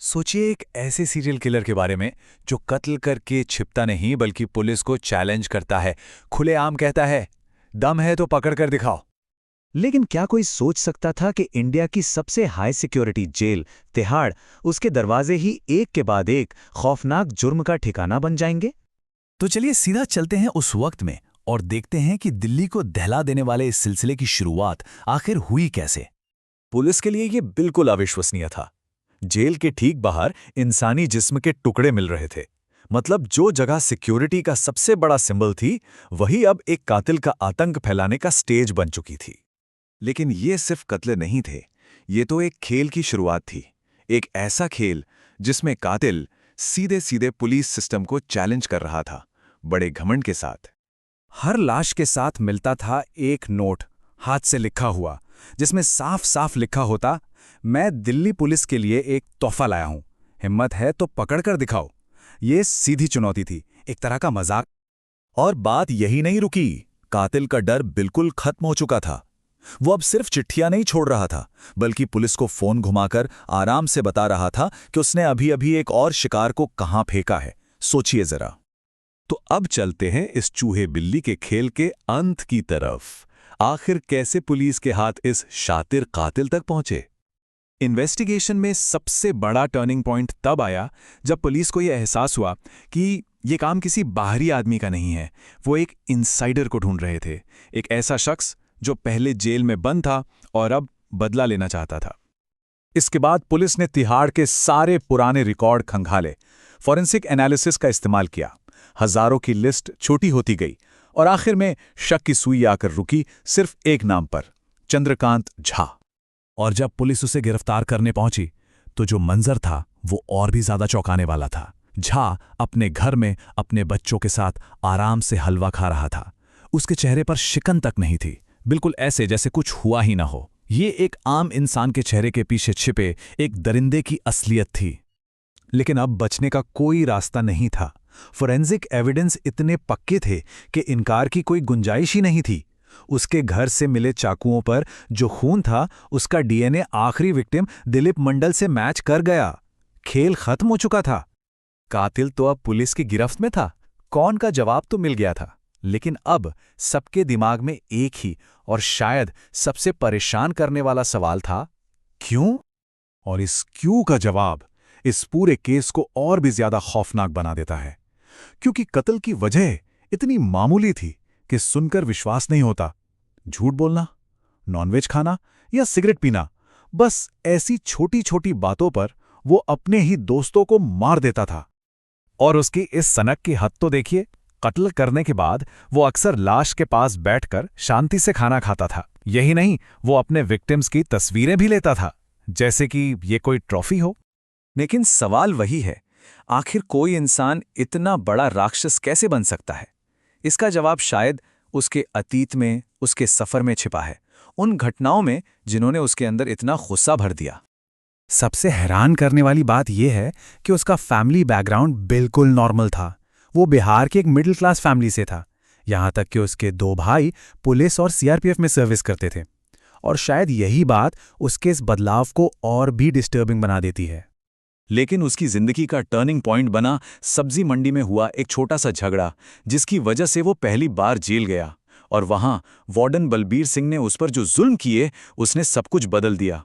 सोचिए एक ऐसे सीरियल किलर के बारे में जो कत्ल करके छिपता नहीं बल्कि पुलिस को चैलेंज करता है। खुलेआम कहता है, दम है तो पकड़ कर दिखाओ। लेकिन क्या कोई सोच सकता था कि इंडिया की सबसे हाई सिक्योरिटी जेल तिहाड़ उसके दरवाजे ही एक के बाद एक खौफनाक जुर्म का ठिकाना बन जाएंगे? तो चलिए सीधा चलते हैं उस वक्त में और देखते हैं कि दिल्ली को दहला देने वाले इस सिलसिले की शुरुआत आखिर हुई कैसे। पुलिस के लिए यह बिल्कुल अविश्वसनीय था। जेल के ठीक बाहर इंसानी जिस्म के टुकड़े मिल रहे थे। मतलब जो जगह सिक्योरिटी का सबसे बड़ा सिंबल थी, वही अब एक कातिल का आतंक फैलाने का स्टेज बन चुकी थी। लेकिन ये सिर्फ कत्ले नहीं थे, ये तो एक खेल की शुरुआत थी। एक ऐसा खेल जिसमें कातिल सीधे सीधे पुलिस सिस्टम को चैलेंज कर रहा था, बड़े घमंड के साथ। हर लाश के साथ मिलता था एक नोट, हाथ से लिखा हुआ, जिसमें साफ साफ लिखा होता, मैं दिल्ली पुलिस के लिए एक तोहफा लाया हूं, हिम्मत है तो पकड़ कर दिखाओ। ये सीधी चुनौती थी, एक तरह का मजाक। और बात यही नहीं रुकी, कातिल का डर बिल्कुल खत्म हो चुका था। वो अब सिर्फ चिट्ठियां नहीं छोड़ रहा था, बल्कि पुलिस को फोन घुमाकर आराम से बता रहा था कि उसने अभी अभी एक और शिकार को कहां फेंका है। सोचिए जरा। तो अब चलते हैं इस चूहे बिल्ली के खेल के अंत की तरफ। आखिर कैसे पुलिस के हाथ इस शातिर कातिल तक पहुंचे? इन्वेस्टिगेशन में सबसे बड़ा टर्निंग पॉइंट तब आया जब पुलिस को यह एहसास हुआ कि यह काम किसी बाहरी आदमी का नहीं है। वो एक इनसाइडर को ढूंढ रहे थे, एक ऐसा शख्स जो पहले जेल में बंद था और अब बदला लेना चाहता था। इसके बाद पुलिस ने तिहाड़ के सारे पुराने रिकॉर्ड खंगाले, फॉरेंसिक एनालिसिस का इस्तेमाल किया। हजारों की लिस्ट छोटी होती गई और आखिर में शक की सुई आकर रुकी सिर्फ एक नाम पर, चंद्रकांत झा। और जब पुलिस उसे गिरफ्तार करने पहुंची तो जो मंजर था वो और भी ज्यादा चौंकाने वाला था। झा अपने घर में अपने बच्चों के साथ आराम से हलवा खा रहा था। उसके चेहरे पर शिकन तक नहीं थी, बिल्कुल ऐसे जैसे कुछ हुआ ही ना हो। ये एक आम इंसान के चेहरे के पीछे छिपे एक दरिंदे की असलियत थी। लेकिन अब बचने का कोई रास्ता नहीं था। फोरेंसिक एविडेंस इतने पक्के थे कि इनकार की कोई गुंजाइश ही नहीं थी। उसके घर से मिले चाकुओं पर जो खून था, उसका डीएनए आखिरी विक्टिम दिलीप मंडल से मैच कर गया। खेल खत्म हो चुका था। कातिल तो अब पुलिस की गिरफ्त में था, कौन का जवाब तो मिल गया था। लेकिन अब सबके दिमाग में एक ही और शायद सबसे परेशान करने वाला सवाल था, क्यों? और इस क्यों का जवाब इस पूरे केस को और भी ज्यादा खौफनाक बना देता है, क्योंकि कत्ल की वजह इतनी मामूली थी कि सुनकर विश्वास नहीं होता। झूठ बोलना, नॉनवेज खाना या सिगरेट पीना, बस ऐसी छोटी छोटी बातों पर वो अपने ही दोस्तों को मार देता था। और उसकी इस सनक की हद तो देखिए, कत्ल करने के बाद वो अक्सर लाश के पास बैठकर शांति से खाना खाता था। यही नहीं, वो अपने विक्टिम्स की तस्वीरें भी लेता था, जैसे कि ये कोई ट्रॉफी हो। लेकिन सवाल वही है, आखिर कोई इंसान इतना बड़ा राक्षस कैसे बन सकता है? इसका जवाब शायद उसके अतीत में, उसके सफर में छिपा है, उन घटनाओं में जिन्होंने उसके अंदर इतना गुस्सा भर दिया। सबसे हैरान करने वाली बात यह है कि उसका फैमिली बैकग्राउंड बिल्कुल नॉर्मल था। वो बिहार की एक मिडिल क्लास फैमिली से था, यहां तक कि उसके 2 भाई पुलिस और सीआरपीएफ में सर्विस करते थे। और शायद यही बात उसके इस बदलाव को और भी डिस्टर्बिंग बना देती है। लेकिन उसकी जिंदगी का टर्निंग पॉइंट बना सब्जी मंडी में हुआ एक छोटा सा झगड़ा, जिसकी वजह से वो पहली बार जेल गया। और वहां वार्डन बलबीर सिंह ने उस पर जो जुल्म किए, उसने सब कुछ बदल दिया।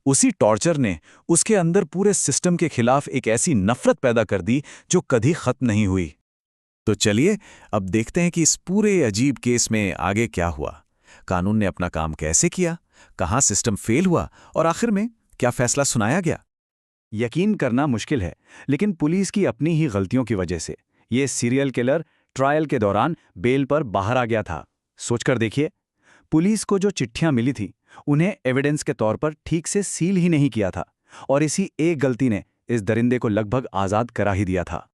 उसी टॉर्चर ने उसके अंदर पूरे सिस्टम के खिलाफ एक ऐसी नफरत पैदा कर दी जो कभी खत्म नहीं हुई। तो चलिए अब देखते हैं कि इस पूरे अजीब केस में आगे क्या हुआ। कानून ने अपना काम कैसे किया, कहां सिस्टम फेल हुआ और आखिर में क्या फैसला सुनाया गया। यकीन करना मुश्किल है, लेकिन पुलिस की अपनी ही गलतियों की वजह से ये सीरियल किलर ट्रायल के दौरान बेल पर बाहर आ गया था। सोचकर देखिए, पुलिस को जो चिट्ठियां मिली थी उन्हें एविडेंस के तौर पर ठीक से सील ही नहीं किया था, और इसी एक गलती ने इस दरिंदे को लगभग आजाद करा ही दिया था।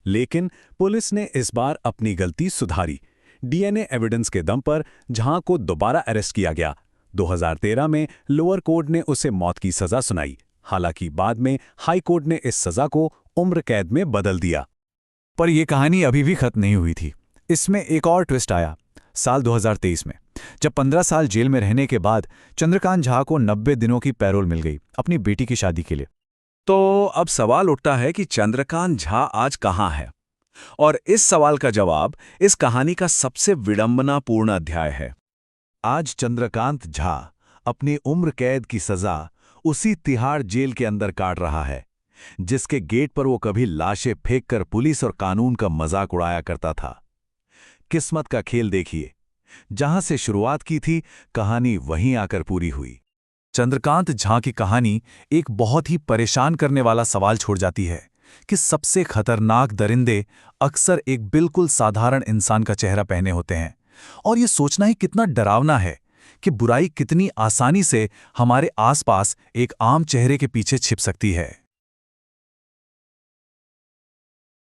लेकिन पुलिस ने इस बार अपनी गलती सुधारी। डीएनए एविडेंस के दम पर झा को दोबारा अरेस्ट किया गया। 2013 में लोअर कोर्ट ने उसे मौत की सजा सुनाई। हालांकि बाद में हाई कोर्ट ने इस सजा को उम्र कैद में बदल दिया। पर यह कहानी अभी भी खत्म नहीं हुई थी। इसमें एक और ट्विस्ट आया साल 2023 में, जब 15 साल जेल में रहने के बाद चंद्रकांत झा को 90 दिनों की पैरोल मिल गई अपनी बेटी की शादी के लिए। तो अब सवाल उठता है कि चंद्रकांत झा आज कहाँ है? और इस सवाल का जवाब इस कहानी का सबसे विडंबनापूर्ण अध्याय है। आज चंद्रकांत झा अपनी उम्र कैद की सजा उसी तिहाड़ जेल के अंदर काट रहा है, जिसके गेट पर वो कभी लाशें फेंककर पुलिस और कानून का मजाक उड़ाया करता था। किस्मत का खेल देखिए, जहां से शुरुआत की थी, कहानी वहीं आकर पूरी हुई। चंद्रकांत झा की कहानी एक बहुत ही परेशान करने वाला सवाल छोड़ जाती है कि सबसे खतरनाक दरिंदे अक्सर एक बिल्कुल साधारण इंसान का चेहरा पहने होते हैं। और ये सोचना ही कितना डरावना है कि बुराई कितनी आसानी से हमारे आसपास एक आम चेहरे के पीछे छिप सकती है।